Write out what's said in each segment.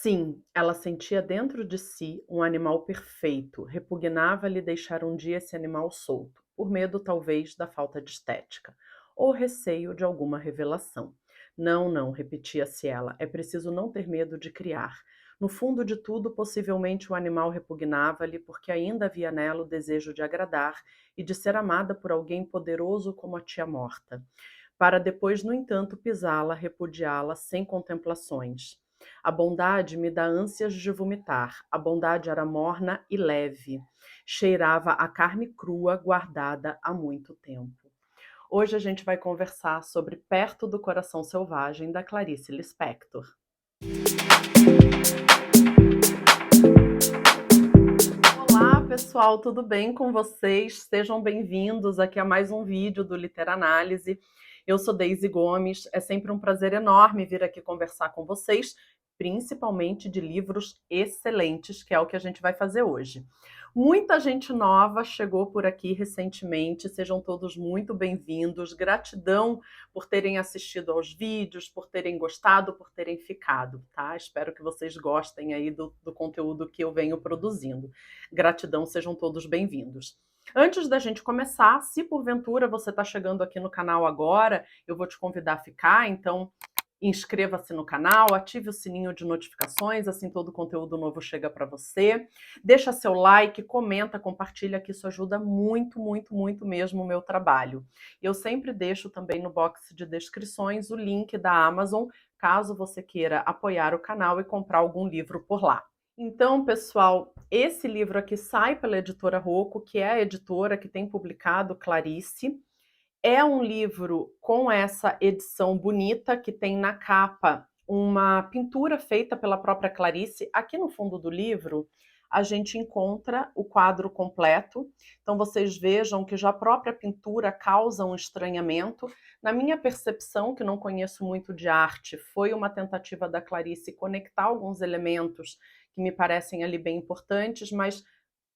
Sim, ela sentia dentro de si um animal perfeito, repugnava-lhe deixar um dia esse animal solto, por medo talvez da falta de estética, ou receio de alguma revelação. Não, não, repetia-se ela, é preciso não ter medo de criar. No fundo de tudo, possivelmente o animal repugnava-lhe porque ainda havia nela o desejo de agradar e de ser amada por alguém poderoso como a tia morta, para depois, no entanto, pisá-la, repudiá-la sem contemplações. A bondade me dá ânsias de vomitar. A bondade era morna e leve. Cheirava a carne crua guardada há muito tempo. Hoje a gente vai conversar sobre Perto do Coração Selvagem, da Clarice Lispector. Olá, pessoal, tudo bem com vocês? Sejam bem-vindos aqui a mais um vídeo do Literanálise. Eu sou Deise Gomes, é sempre um prazer enorme vir aqui conversar com vocês, principalmente de livros excelentes, que é o que a gente vai fazer hoje. Muita gente nova chegou por aqui recentemente, sejam todos muito bem-vindos. Gratidão por terem assistido aos vídeos, por terem gostado, por terem ficado, tá? Espero que vocês gostem aí do conteúdo que eu venho produzindo. Gratidão, sejam todos bem-vindos. Antes da gente começar, se porventura você está chegando aqui no canal agora, eu vou te convidar a ficar, então inscreva-se no canal, ative o sininho de notificações, assim todo conteúdo novo chega para você. Deixa seu like, comenta, compartilha, que isso ajuda muito, muito, muito mesmo o meu trabalho. Eu sempre deixo também no box de descrições o link da Amazon, caso você queira apoiar o canal e comprar algum livro por lá. Então, pessoal, esse livro aqui sai pela editora Rocco, que é a editora que tem publicado Clarice. É um livro com essa edição bonita, que tem na capa uma pintura feita pela própria Clarice. Aqui no fundo do livro, a gente encontra o quadro completo. Então, vocês vejam que já a própria pintura causa um estranhamento. Na minha percepção, que não conheço muito de arte, foi uma tentativa da Clarice conectar alguns elementos que me parecem ali bem importantes, mas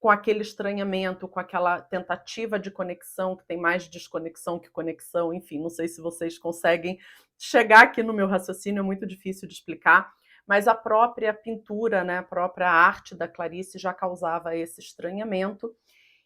com aquele estranhamento, com aquela tentativa de conexão, que tem mais desconexão que conexão, enfim, não sei se vocês conseguem chegar aqui no meu raciocínio, é muito difícil de explicar, mas a própria pintura, né, a própria arte da Clarice já causava esse estranhamento,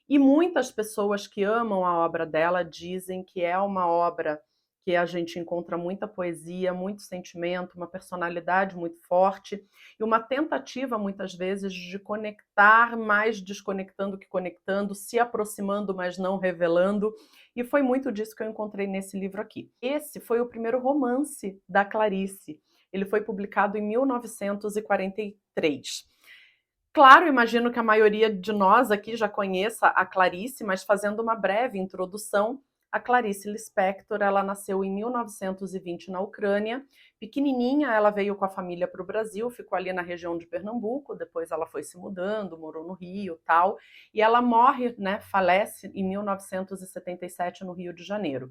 e muitas pessoas que amam a obra dela dizem que é uma obra que a gente encontra muita poesia, muito sentimento, uma personalidade muito forte e uma tentativa, muitas vezes, de conectar, mais desconectando que conectando, se aproximando, mas não revelando. E foi muito disso que eu encontrei nesse livro aqui. Esse foi o primeiro romance da Clarice. Ele foi publicado em 1943. Claro, imagino que a maioria de nós aqui já conheça a Clarice, mas fazendo uma breve introdução, a Clarice Lispector, ela nasceu em 1920 na Ucrânia. Pequenininha, ela veio com a família para o Brasil, ficou ali na região de Pernambuco, depois ela foi se mudando, morou no Rio, tal, e ela morre, né, falece em 1977 no Rio de Janeiro.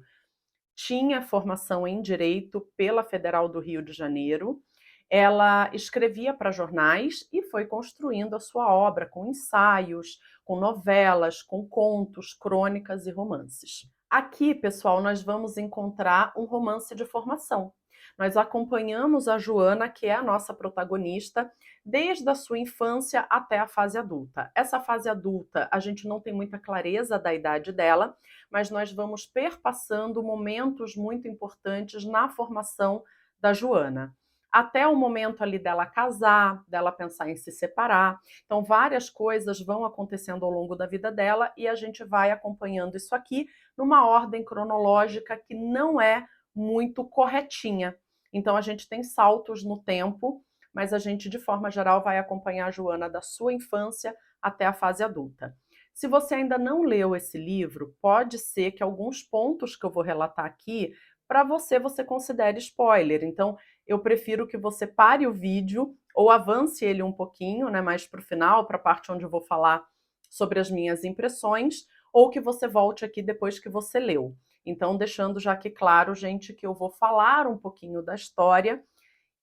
Tinha formação em Direito pela Federal do Rio de Janeiro. Ela escrevia para jornais e foi construindo a sua obra com ensaios, com novelas, com contos, crônicas e romances. Aqui, pessoal, nós vamos encontrar um romance de formação. Nós acompanhamos a Joana, que é a nossa protagonista, desde a sua infância até a fase adulta. Essa fase adulta, a gente não tem muita clareza da idade dela, mas nós vamos perpassando momentos muito importantes na formação da Joana. Até o momento ali dela casar, dela pensar em se separar. Então, várias coisas vão acontecendo ao longo da vida dela e a gente vai acompanhando isso aqui numa ordem cronológica que não é muito corretinha. Então, a gente tem saltos no tempo, mas a gente, de forma geral, vai acompanhar a Joana da sua infância até a fase adulta. Se você ainda não leu esse livro, pode ser que alguns pontos que eu vou relatar aqui, para você considere spoiler. Então, eu prefiro que você pare o vídeo ou avance ele um pouquinho, né, mais para o final, para a parte onde eu vou falar sobre as minhas impressões, ou que você volte aqui depois que você leu. Então, deixando já aqui claro, gente, que eu vou falar um pouquinho da história.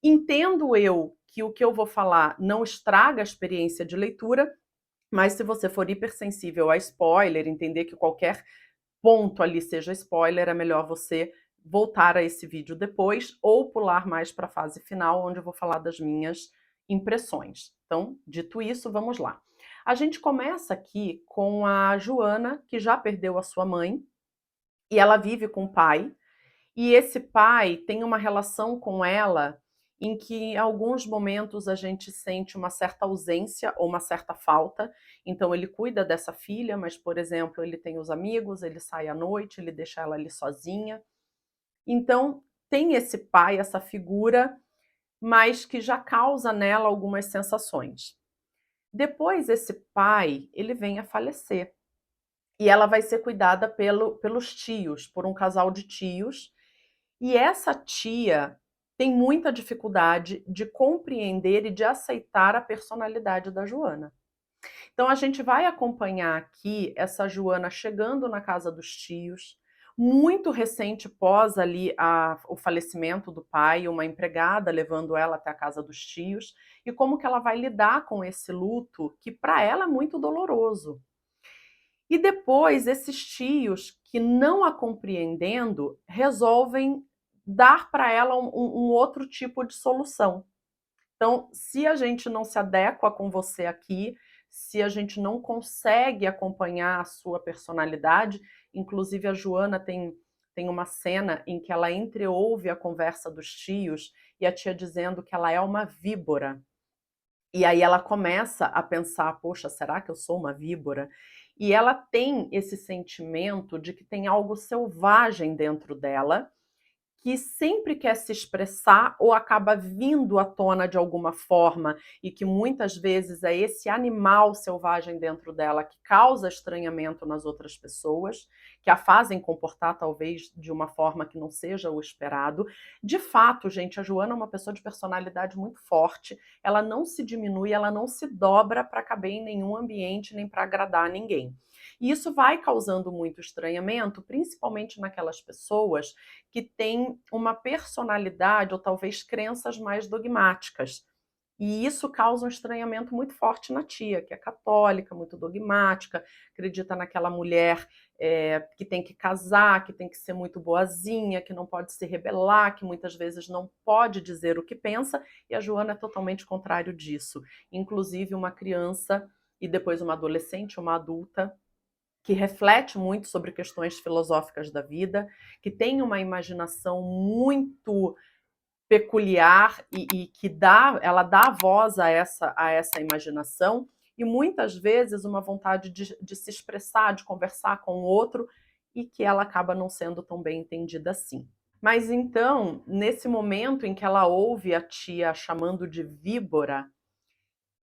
Entendo eu que o que eu vou falar não estraga a experiência de leitura, mas se você for hipersensível a spoiler, entender que qualquer ponto ali seja spoiler, é melhor você voltar a esse vídeo depois ou pular mais para a fase final, onde eu vou falar das minhas impressões. Então, dito isso, vamos lá. A gente começa aqui com a Joana, que já perdeu a sua mãe, e ela vive com o pai, e esse pai tem uma relação com ela em que em alguns momentos a gente sente uma certa ausência ou uma certa falta. Então ele cuida dessa filha, mas, por exemplo, ele tem os amigos, ele sai à noite, ele deixa ela ali sozinha. Então tem esse pai, essa figura, mas que já causa nela algumas sensações. Depois esse pai, ele vem a falecer. E ela vai ser cuidada pelos tios, por um casal de tios, e essa tia tem muita dificuldade de compreender e de aceitar a personalidade da Joana. Então a gente vai acompanhar aqui essa Joana chegando na casa dos tios, muito recente pós ali o falecimento do pai, uma empregada levando ela até a casa dos tios, e como que ela vai lidar com esse luto que para ela é muito doloroso. E depois esses tios que não a compreendendo resolvem dar para ela um outro tipo de solução. Então, se a gente não se adequa com você aqui, se a gente não consegue acompanhar a sua personalidade, inclusive a Joana tem uma cena em que ela entreouve a conversa dos tios e a tia dizendo que ela é uma víbora. E aí ela começa a pensar, poxa, será que eu sou uma víbora? E ela tem esse sentimento de que tem algo selvagem dentro dela que sempre quer se expressar ou acaba vindo à tona de alguma forma e que muitas vezes é esse animal selvagem dentro dela que causa estranhamento nas outras pessoas, que a fazem comportar talvez de uma forma que não seja o esperado. De fato, gente, a Joana é uma pessoa de personalidade muito forte, ela não se diminui, ela não se dobra para caber em nenhum ambiente nem para agradar ninguém. E isso vai causando muito estranhamento, principalmente naquelas pessoas que têm uma personalidade ou talvez crenças mais dogmáticas. E isso causa um estranhamento muito forte na tia, que é católica, muito dogmática, acredita naquela mulher que tem que casar, que tem que ser muito boazinha, que não pode se rebelar, que muitas vezes não pode dizer o que pensa, e a Joana é totalmente contrário disso. Inclusive uma criança e depois uma adolescente, uma adulta, que reflete muito sobre questões filosóficas da vida, que tem uma imaginação muito peculiar e que ela dá voz a essa imaginação e muitas vezes uma vontade de se expressar, de conversar com o outro e que ela acaba não sendo tão bem entendida assim. Mas então, nesse momento em que ela ouve a tia chamando de víbora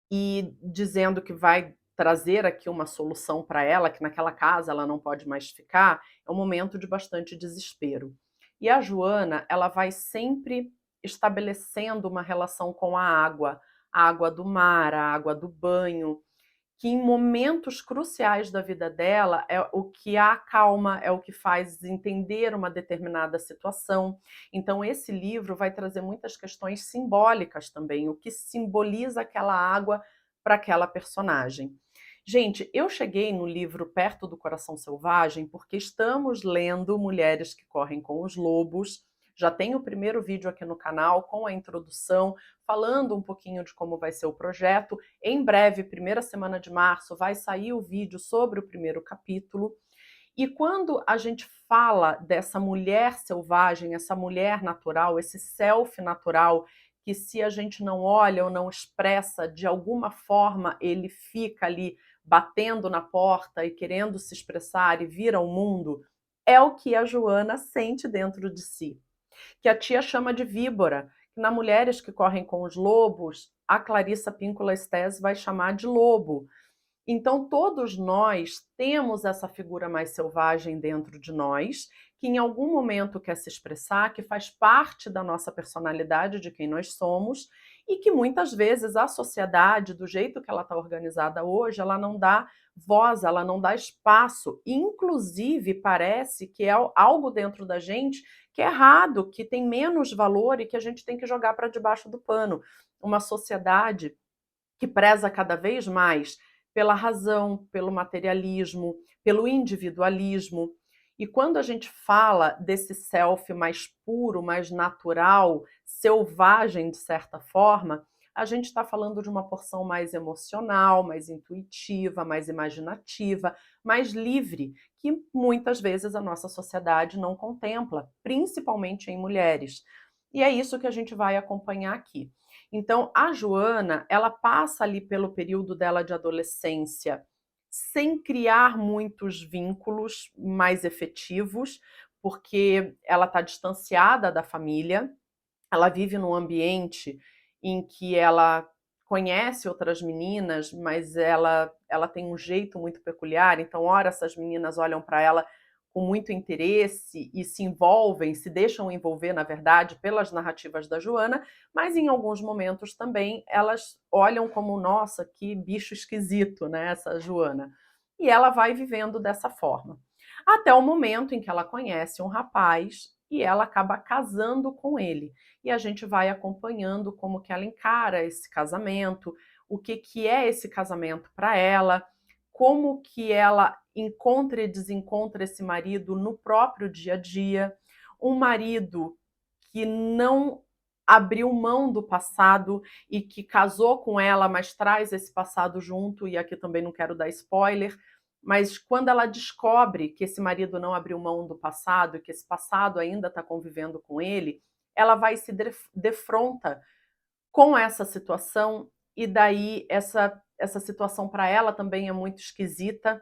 e dizendo que vai trazer aqui uma solução para ela, que naquela casa ela não pode mais ficar, é um momento de bastante desespero. E a Joana, ela vai sempre estabelecendo uma relação com a água do mar, a água do banho, que em momentos cruciais da vida dela é o que a acalma, é o que faz entender uma determinada situação. Então, esse livro vai trazer muitas questões simbólicas também, o que simboliza aquela água para aquela personagem. Gente, eu cheguei no livro Perto do Coração Selvagem porque estamos lendo Mulheres que Correm com os Lobos. Já tem o primeiro vídeo aqui no canal com a introdução, falando um pouquinho de como vai ser o projeto. Em breve, primeira semana de março, vai sair o vídeo sobre o primeiro capítulo. E quando a gente fala dessa mulher selvagem, essa mulher natural, esse self natural, que se a gente não olha ou não expressa, de alguma forma ele fica ali batendo na porta e querendo se expressar e vir ao mundo, é o que a Joana sente dentro de si, que a tia chama de víbora, que na Mulheres que Correm com os Lobos, a Clarissa Pinkola Estés vai chamar de lobo. Então, todos nós temos essa figura mais selvagem dentro de nós, que em algum momento quer se expressar, que faz parte da nossa personalidade, de quem nós somos, e que muitas vezes a sociedade, do jeito que ela está organizada hoje, ela não dá voz, ela não dá espaço. Inclusive, parece que é algo dentro da gente que é errado, que tem menos valor e que a gente tem que jogar para debaixo do pano. Uma sociedade que preza cada vez mais pela razão, pelo materialismo, pelo individualismo. E quando a gente fala desse self mais puro, mais natural, selvagem de certa forma, a gente está falando de uma porção mais emocional, mais intuitiva, mais imaginativa, mais livre, que muitas vezes a nossa sociedade não contempla, principalmente em mulheres. E é isso que a gente vai acompanhar aqui. Então, a Joana, ela passa ali pelo período dela de adolescência sem criar muitos vínculos mais efetivos, porque ela está distanciada da família, ela vive num ambiente em que ela conhece outras meninas, mas ela tem um jeito muito peculiar, então, ora, essas meninas olham para ela com muito interesse e se envolvem, se deixam envolver, na verdade, pelas narrativas da Joana, mas em alguns momentos também elas olham como, nossa, que bicho esquisito, né, essa Joana. E ela vai vivendo dessa forma. Até o momento em que ela conhece um rapaz e ela acaba casando com ele. E a gente vai acompanhando como que ela encara esse casamento, o que que é esse casamento para ela, como que ela encontra e desencontra esse marido no próprio dia a dia, um marido que não abriu mão do passado e que casou com ela, mas traz esse passado junto, e aqui também não quero dar spoiler, mas quando ela descobre que esse marido não abriu mão do passado e que esse passado ainda está convivendo com ele, ela vai se defronta com essa situação, e daí essa situação para ela também é muito esquisita,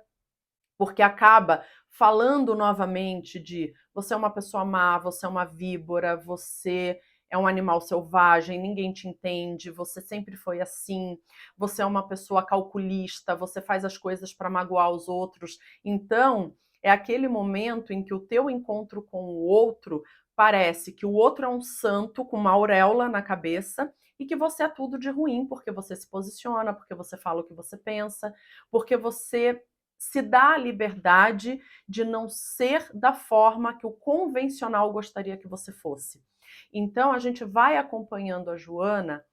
porque acaba falando novamente de você é uma pessoa má, você é uma víbora, você é um animal selvagem, ninguém te entende, você sempre foi assim, você é uma pessoa calculista, você faz as coisas para magoar os outros. Então, é aquele momento em que o teu encontro com o outro parece que o outro é um santo com uma auréola na cabeça e que você é tudo de ruim porque você se posiciona, porque você fala o que você pensa, porque você se dá a liberdade de não ser da forma que o convencional gostaria que você fosse. Então, a gente vai acompanhando a Joana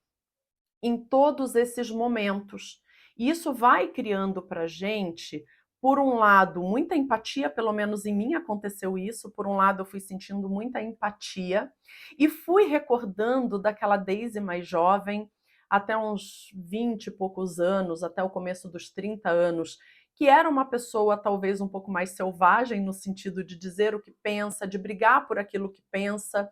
em todos esses momentos. E isso vai criando para a gente, por um lado, muita empatia, pelo menos em mim aconteceu isso. Por um lado, eu fui sentindo muita empatia e fui recordando daquela Daisy mais jovem, até uns 20 e poucos anos, até o começo dos 30 anos, que era uma pessoa talvez um pouco mais selvagem no sentido de dizer o que pensa, de brigar por aquilo que pensa,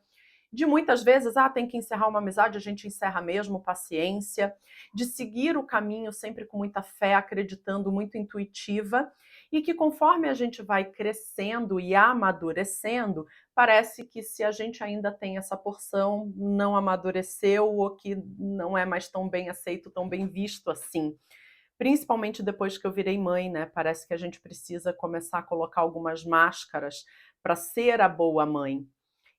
de muitas vezes, tem que encerrar uma amizade, a gente encerra mesmo, paciência, de seguir o caminho sempre com muita fé, acreditando, muito intuitiva, e que conforme a gente vai crescendo e amadurecendo, parece que se a gente ainda tem essa porção, não amadureceu ou que não é mais tão bem aceito, tão bem visto assim. Principalmente depois que eu virei mãe, né? Parece que a gente precisa começar a colocar algumas máscaras para ser a boa mãe.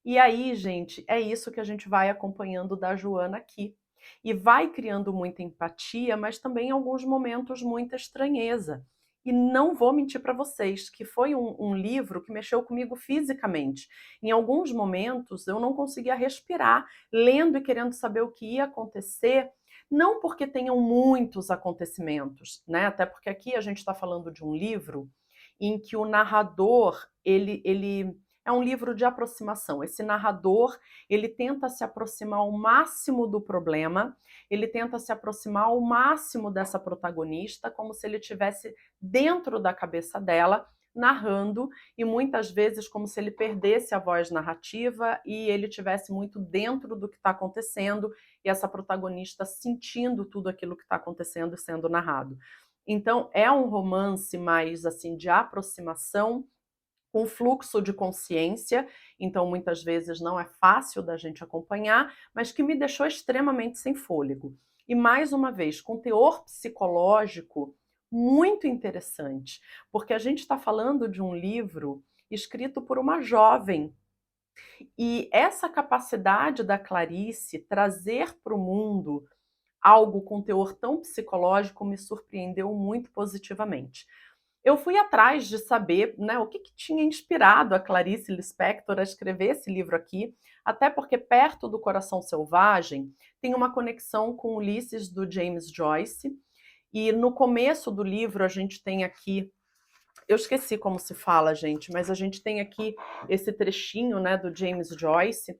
E aí, gente, é isso que a gente vai acompanhando da Joana aqui. E vai criando muita empatia, mas também em alguns momentos muita estranheza. E não vou mentir para vocês, que foi um livro que mexeu comigo fisicamente. Em alguns momentos eu não conseguia respirar, lendo e querendo saber o que ia acontecer, não porque tenham muitos acontecimentos, né? Até porque aqui a gente está falando de um livro em que o narrador, ele é um livro de aproximação. Esse narrador, ele tenta se aproximar ao máximo do problema, ele tenta se aproximar ao máximo dessa protagonista, como se ele estivesse dentro da cabeça dela, narrando, e muitas vezes como se ele perdesse a voz narrativa e ele estivesse muito dentro do que está acontecendo e essa protagonista sentindo tudo aquilo que está acontecendo e sendo narrado. Então, é um romance mais assim de aproximação, com fluxo de consciência, então muitas vezes não é fácil da gente acompanhar, mas que me deixou extremamente sem fôlego. E mais uma vez, com teor psicológico muito interessante, porque a gente está falando de um livro escrito por uma jovem. E essa capacidade da Clarice trazer para o mundo algo com teor tão psicológico me surpreendeu muito positivamente. Eu fui atrás de saber, né, o que tinha inspirado a Clarice Lispector a escrever esse livro aqui, até porque Perto do Coração Selvagem tem uma conexão com Ulisses do James Joyce, e no começo do livro a gente tem aqui, eu esqueci como se fala, gente, mas a gente tem aqui esse trechinho, né, do James Joyce.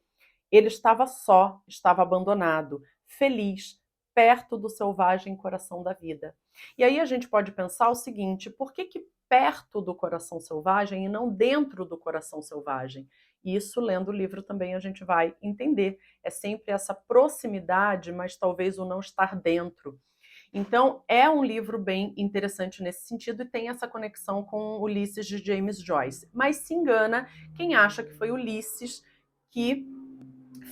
Ele estava só, estava abandonado, feliz, perto do selvagem coração da vida. E aí a gente pode pensar o seguinte: por que perto do coração selvagem e não dentro do coração selvagem? Isso, lendo o livro, também a gente vai entender. É sempre essa proximidade, mas talvez o não estar dentro. Então, é um livro bem interessante nesse sentido e tem essa conexão com Ulisses de James Joyce. Mas se engana quem acha que foi Ulisses que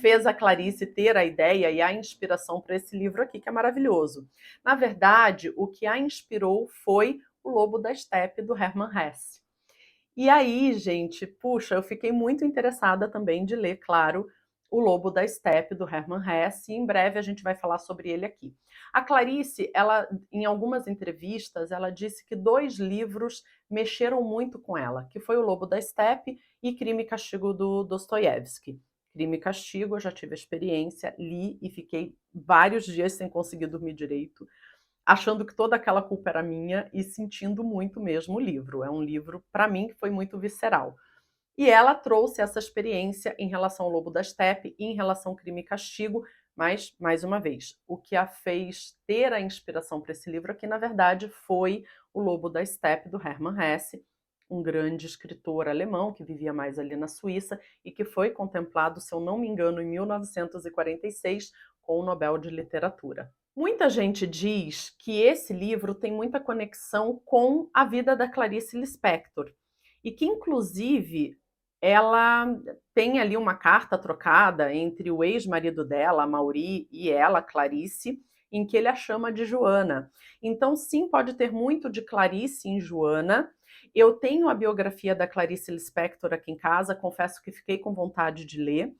fez a Clarice ter a ideia e a inspiração para esse livro aqui, que é maravilhoso. Na verdade, o que a inspirou foi O Lobo da Estepe, do Hermann Hesse. E aí, gente, puxa, eu fiquei muito interessada também de ler, claro, O Lobo da Estepe, do Hermann Hesse, e em breve a gente vai falar sobre ele aqui. A Clarice, ela, em algumas entrevistas, ela disse que 2 livros mexeram muito com ela, que foi O Lobo da Estepe e Crime e Castigo, do Dostoiévski. Crime e Castigo, eu já tive a experiência, li e fiquei vários dias sem conseguir dormir direito, achando que toda aquela culpa era minha e sentindo muito mesmo o livro. É um livro, para mim, que foi muito visceral. E ela trouxe essa experiência em relação ao Lobo da Estepe e em relação ao Crime e Castigo, mas, mais uma vez, o que a fez ter a inspiração para esse livro aqui, na verdade, foi O Lobo da Estepe, do Hermann Hesse, um grande escritor alemão que vivia mais ali na Suíça e que foi contemplado, se eu não me engano, em 1946 com o Nobel de Literatura. Muita gente diz que esse livro tem muita conexão com a vida da Clarice Lispector e que, inclusive, ela tem ali uma carta trocada entre o ex-marido dela, Maury, e ela, Clarice, em que ele a chama de Joana. Então, sim, pode ter muito de Clarice em Joana. Eu tenho a biografia da Clarice Lispector aqui em casa, confesso que fiquei com vontade de ler.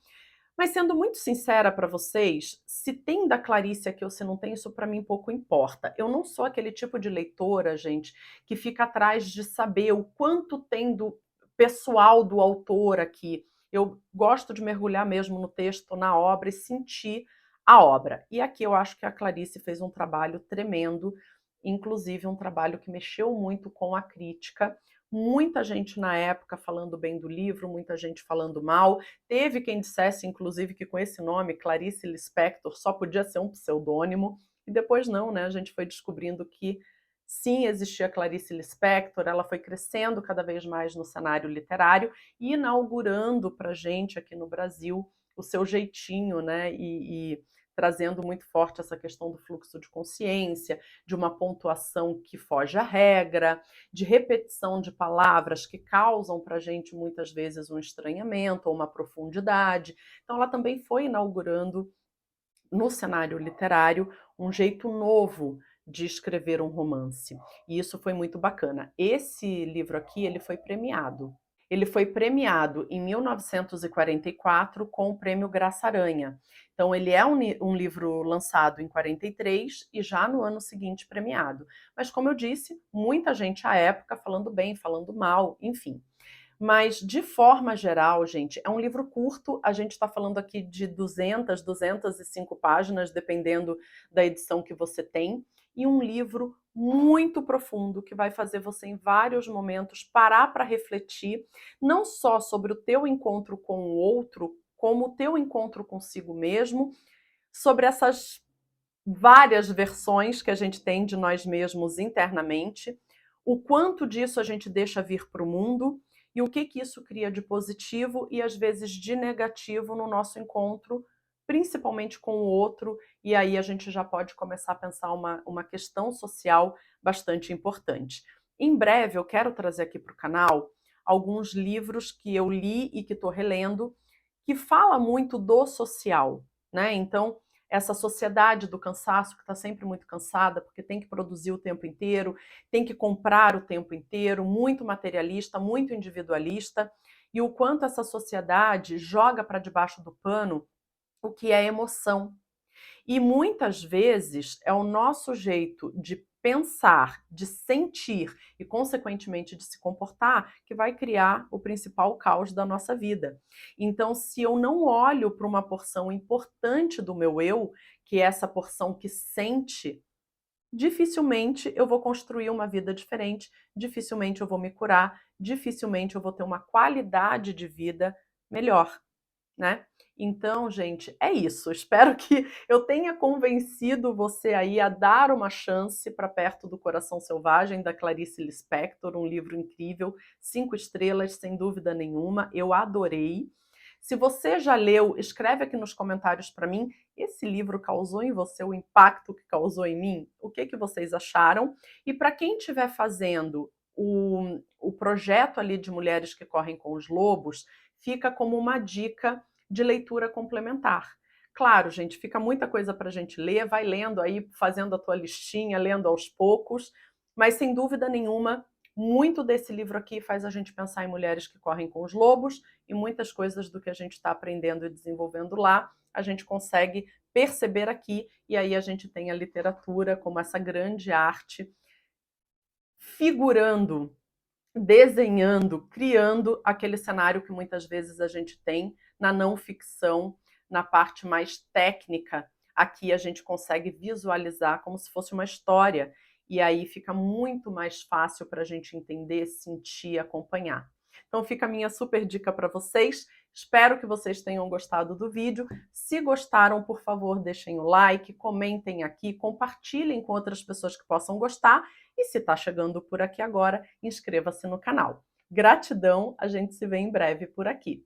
Mas sendo muito sincera para vocês, se tem da Clarice aqui ou se não tem, isso para mim pouco importa. Eu não sou aquele tipo de leitora, gente, que fica atrás de saber o quanto tem do pessoal do autor aqui. Eu gosto de mergulhar mesmo no texto, na obra e sentir a obra. E aqui eu acho que a Clarice fez um trabalho tremendo, inclusive um trabalho que mexeu muito com a crítica. Muita gente na época falando bem do livro, muita gente falando mal. Teve quem dissesse, inclusive, que com esse nome, Clarice Lispector, só podia ser um pseudônimo. E depois não, né? A gente foi descobrindo que sim, existia Clarice Lispector, ela foi crescendo cada vez mais no cenário literário e inaugurando para a gente aqui no Brasil o seu jeitinho, né? E trazendo muito forte essa questão do fluxo de consciência, de uma pontuação que foge à regra, de repetição de palavras que causam para a gente muitas vezes um estranhamento ou uma profundidade. Então, ela também foi inaugurando no cenário literário um jeito novo de escrever um romance. E isso foi muito bacana. Esse livro aqui, ele foi premiado. Ele foi premiado em 1944 com o prêmio Graça Aranha. Então, ele é um livro lançado em 43 e já no ano seguinte premiado. Mas, como eu disse, muita gente à época falando bem, falando mal, enfim. Mas, de forma geral, gente, é um livro curto. A gente está falando aqui de 200, 205 páginas, dependendo da edição que você tem. E um livro muito profundo que vai fazer você, em vários momentos, parar para refletir, não só sobre o teu encontro com o outro, como o teu encontro consigo mesmo, sobre essas várias versões que a gente tem de nós mesmos internamente, o quanto disso a gente deixa vir para o mundo e o que isso cria de positivo e às vezes de negativo no nosso encontro, principalmente com o outro, e aí a gente já pode começar a pensar uma questão social bastante importante. Em breve eu quero trazer aqui para o canal alguns livros que eu li e que estou relendo, que fala muito do social, né? Então, essa sociedade do cansaço, que está sempre muito cansada, porque tem que produzir o tempo inteiro, tem que comprar o tempo inteiro, muito materialista, muito individualista, e o quanto essa sociedade joga para debaixo do pano o que é emoção. E muitas vezes é o nosso jeito de pensar, de sentir e, consequentemente, de se comportar que vai criar o principal caos da nossa vida. Então, se eu não olho para uma porção importante do meu eu, que é essa porção que sente, dificilmente eu vou construir uma vida diferente, dificilmente eu vou me curar, dificilmente eu vou ter uma qualidade de vida melhor, né? Então, gente, é isso. Espero que eu tenha convencido você aí a dar uma chance para Perto do Coração Selvagem, da Clarice Lispector, um livro incrível, 5 estrelas, sem dúvida nenhuma. Eu adorei. Se você já leu, escreve aqui nos comentários para mim, esse livro causou em você o impacto que causou em mim? O que, que vocês acharam? E para quem estiver fazendo o projeto ali de Mulheres que Correm com os Lobos, fica como uma dica de leitura complementar. Claro, gente, fica muita coisa para a gente ler, vai lendo aí, fazendo a tua listinha, lendo aos poucos, mas sem dúvida nenhuma, muito desse livro aqui faz a gente pensar em mulheres que correm com os lobos e muitas coisas do que a gente está aprendendo e desenvolvendo lá, a gente consegue perceber aqui e aí a gente tem a literatura como essa grande arte figurando, desenhando, criando aquele cenário que muitas vezes a gente tem na não ficção, na parte mais técnica. Aqui a gente consegue visualizar como se fosse uma história, e aí fica muito mais fácil para a gente entender, sentir, acompanhar. Então fica a minha super dica para vocês. Espero que vocês tenham gostado do vídeo. Se gostaram, por favor, deixem o like, comentem aqui, compartilhem com outras pessoas que possam gostar. E se está chegando por aqui agora, inscreva-se no canal. Gratidão, a gente se vê em breve por aqui.